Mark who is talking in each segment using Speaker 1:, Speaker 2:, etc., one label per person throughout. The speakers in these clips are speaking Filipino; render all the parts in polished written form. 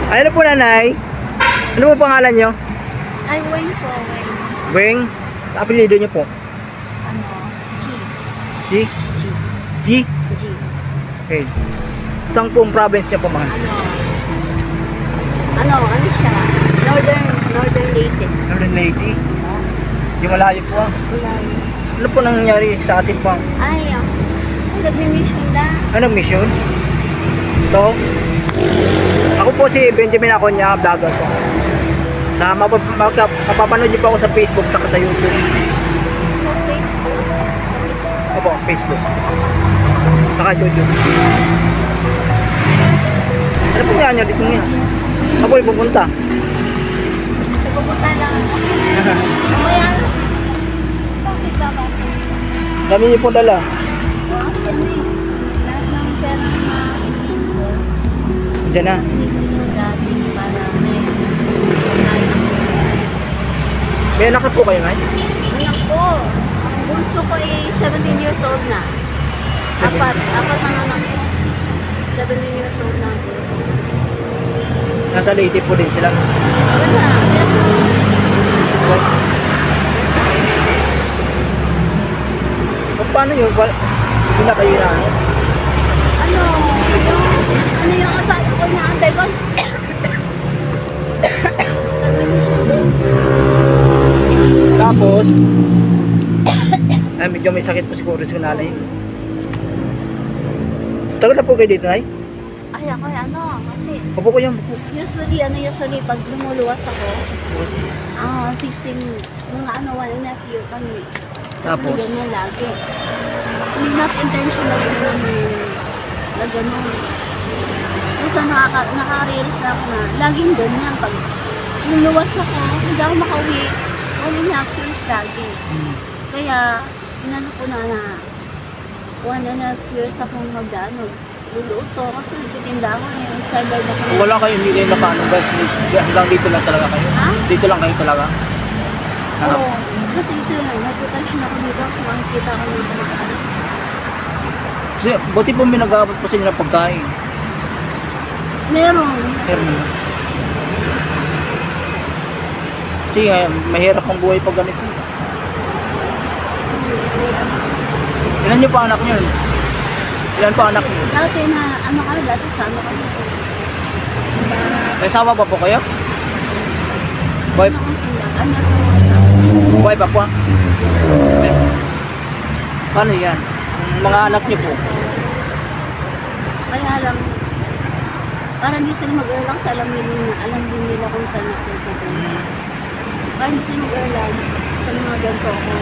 Speaker 1: Ay, ano po nanay? Ano po pangalan nyo?
Speaker 2: Ay, Weng po, Weng.
Speaker 1: Weng? Apelido nyo po?
Speaker 2: Ano? G.
Speaker 1: G?
Speaker 2: G.
Speaker 1: G?
Speaker 2: G.
Speaker 1: Okay. Saan pong province nyo po mga?
Speaker 2: Ano siya? Northern Leyte.
Speaker 1: Northern Leyte? Yung malayo po ah.
Speaker 2: Malayo.
Speaker 1: Ano po nangyari sa atin po?
Speaker 2: Ay, nag-mission na.
Speaker 1: Anong mission? Ito? Ako po si Benjamin Aconya, vlogger po. Na mapapanood niyo po ako sa Facebook at sa YouTube.
Speaker 2: Sa Facebook?
Speaker 1: Opo, Facebook. Saka YouTube. Ano po nga niya dito niya? Ako ay pupunta.
Speaker 2: Pupunta lang. Kaya, bakit ba ba?
Speaker 1: Dami niyo po dala.
Speaker 2: Kasi lahat ng pera na
Speaker 1: Diyan na.
Speaker 2: dati para may
Speaker 1: May anak na po kayo ngayon?
Speaker 2: anak ko. Ang bunso ko ay 17 years old na. Apat ang anak ko. 17 years old na ang bunso.
Speaker 1: Nasa Leyte po din sila.
Speaker 2: Wala.
Speaker 1: Paano yun? Hindi na kayo na ano?
Speaker 2: Ano yung asawa ko na antay ko? Nag-mission din.
Speaker 1: Tapos, ay medyo may sakit po siguro si nanay. Tagal na po kayo dito, nay?
Speaker 2: Ay, ako kasi
Speaker 1: Opo ko yung
Speaker 2: usually pag lumuluwas ako, 16, mga 1 and a half year kami.
Speaker 1: Tapos?
Speaker 2: Ganyan lagi. Not intentional na gano'n. Kasi nakaka-realize na ako na laging ganyan. Pag luluwas ako, hindi ako makauwi. 1 and a half years lagi. Kaya, inano ko na 1 and a half years akong luluto kasi nagtitinda ako yung standard na kami.
Speaker 1: Wala kayo, hindi kayo nakaano ba? Hanggang dito lang talaga kayo?
Speaker 2: Ha?
Speaker 1: Dito lang kayo talaga?
Speaker 2: Oo. Kasi ito yun, nagputasyon ako dito kasi makikita ko ng kumakain.
Speaker 1: Kasi buti po may nag-aabot po sa inyo ng pagkain.
Speaker 2: Meron.
Speaker 1: Kasi mahirap ang buhay pag ganito. Ilan nyo pa anak nyo? Ilan pa anak nyo?
Speaker 2: Dati na, dati sama kami.
Speaker 1: May sama pa po kayo? Boy,
Speaker 2: Anak ko.
Speaker 1: boy pa po? Paano yan? Mga anak nyo po?
Speaker 2: Kaya lang, parang hindi sila mag-alala kasi alam din nila kung saan ako pupunta. Parang hindi sila mag-alala sa mga ganito ako.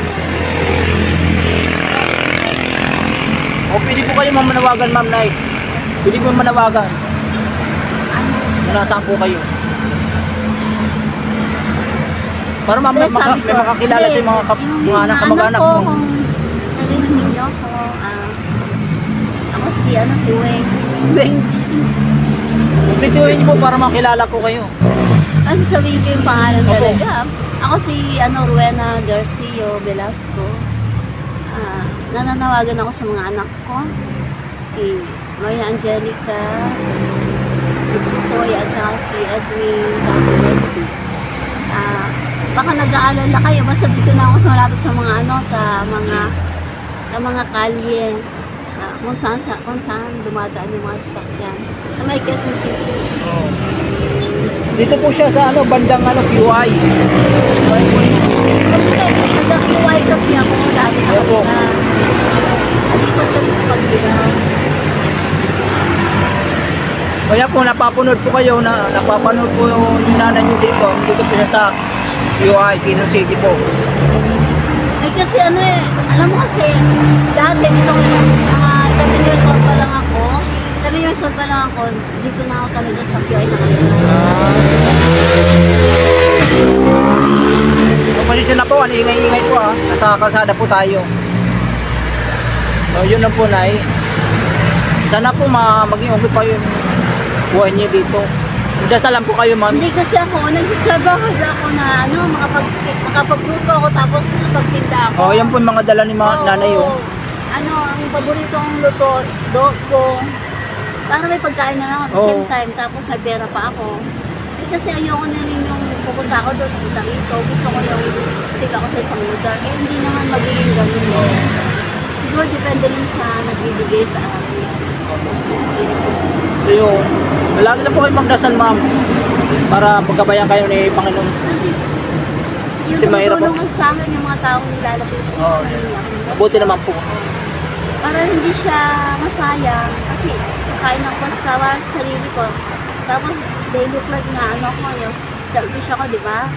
Speaker 1: O pwede po kayo manawagan, ma'am, nay. Pwede po manawagan. Nasaan po kayo? Para may makakilala sa mga anak kamag-anak mo.
Speaker 2: Kung narinig niyo ako, ako si Weng.
Speaker 1: Pwede po para makilala po kayo.
Speaker 2: Kasi sabihin ko yung pangalan talaga. Ako si Rowena Garcia Velasco. Nananawagan ako sa mga anak ko. Si Maria Angelica, si Tutoy, at saka si Edwin, at si Wendy. Baka nag-aalala kayo, basta dito na ako sa malapit sa mga kalye. Kung saan dumadaan yung mga sasakyan. Na may Quezon City.
Speaker 1: Oh. Dito po siya sa bandang QI.
Speaker 2: Kasi bandang QI kasi ako dati na alipat kami sa Pagdilaw.
Speaker 1: Kaya kung napapanood po kayo, napapanood po yung nanay nyo dito po siya sa QI, Quezon City po.
Speaker 2: Ay kasi alam mo kasi dati dito mga 7 years old pa lang ako. 7 years old pa lang ako, dito na ako talaga sa QI na kami.
Speaker 1: Pasensya na po, ingay-ingay po nasa kalsada po tayo. So yun lang po, nay. Sana po maging okay pa yung buhay niyo dito. Dasalan po kayo, ma'am.
Speaker 2: Hindi kasi ako, nagsitrabaho ako na makapagluto ako tapos nakapagtinda ako.
Speaker 1: Oh, yan po yung mga dala ni nanay.
Speaker 2: Ang paborito kong luto, dogo, para may pagkain na lang at the
Speaker 1: Oo.
Speaker 2: same time, tapos may pera pa ako. Eh, kasi ayoko na rin yung pupunta ako doon, pupunta rito. Gusto ko yung stick ako sa isang lugar. Eh, hindi naman magiging ganun. Siguro depende rin sa nagbibigay sa akin.
Speaker 1: So yun, lagi na po kayo magdasal ma'am para paggabayan kayo ni Panginoon.
Speaker 2: Kasi yung
Speaker 1: Kasi mahirap
Speaker 2: tumutulong kasi sa akin yung mga taong nilalapit.
Speaker 1: Oo. Mabuti naman po.
Speaker 2: Para hindi siya masayang kasi kakain ako sa para sa sarili ko. Tapos they look like na ano ko yun, selfish ako, di ba?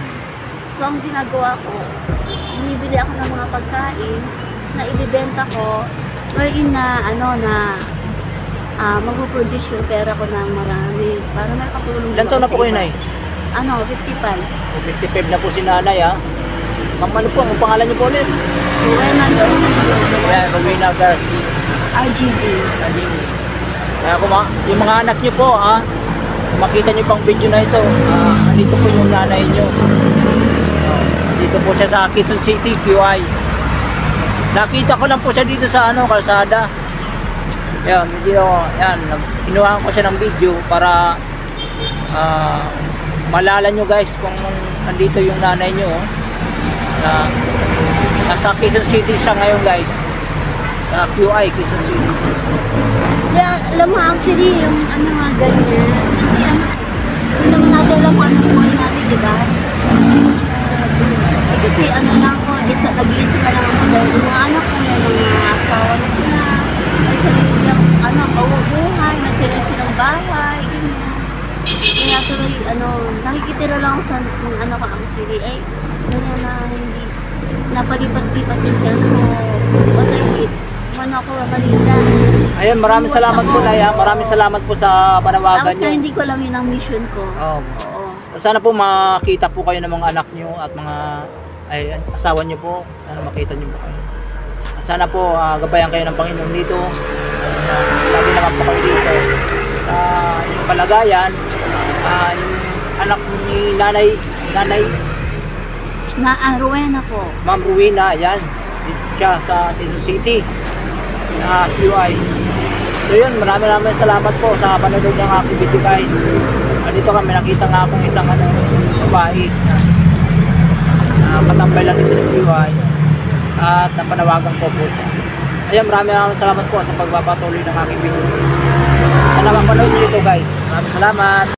Speaker 2: So ang ginagawa ko, bumibili ako ng mga pagkain na ibibenta ko wherein na ano na mag-produce yung pera ko ng marami para may katulong.
Speaker 1: Ilan taon na po kayo, Nay?
Speaker 2: Ano, 55.
Speaker 1: 55 na po si Nanay, ha? Ma'am, ano po, ang pangalan niyo po ulit?
Speaker 2: Rowena Garcia.
Speaker 1: Ayan, Rowena Garcia.
Speaker 2: RGB.
Speaker 1: Kaya yung mga anak niyo po, ha? Makita niyo pang video na ito. Andito po yung nanay niyo. Dito po siya sa Quezon City, QI. Nakita ko lang po siya dito sa kalsada. Yan, medyo, yan, kinuhaan ko siya ng video para malala nyo guys kung andito yung nanay nyo. Nasa Quezon City siya ngayon guys. QI, Quezon City.
Speaker 2: Yeah, alam mo actually yung ano nga ganyan. Kasi ano, hindi naman natin alam kung anong buhay natin, di ba? Kasi ano lang ako, nag-iisa na lang ako dahil yung mga anak ko, may mga asawa na sila, may sarili lang, ano, buhay, may sarili silang bahay, ganyan. Kaya tuloy, ano, nakikitira lang ako sa ano ko actually, ganyan na hindi, napalipat-lipat yung siya, so, what I did, ako, Marinda.
Speaker 1: Ayun, maraming salamat po, Nay. Maraming salamat po sa panawagan
Speaker 2: Tapos
Speaker 1: nyo.
Speaker 2: na hindi ko alam yun ang mission ko.
Speaker 1: Oo.
Speaker 2: Oo.
Speaker 1: Sana po makita po kayo ng mga anak nyo at mga asawa nyo po. Sana makita nyo po kayo. At sana po gabayan kayo ng Panginoon dito. Lagi naman po kayo dito sa inyong kalagayan. Yung anak ni nanay
Speaker 2: Rowena po.
Speaker 1: Ma'am Rowena, yan. Dito siya sa Quezon City. QI. So yun, maraming salamat po sa panonood ng aking video guys. Dito kami nakita nga akong isang babae na katambay lang ito sa QI at napanawagan ko po siya. Ayan, maraming salamat po sa pagpapatuloy ng aking video. Sana mapanood nyo ito guys. Maraming salamat.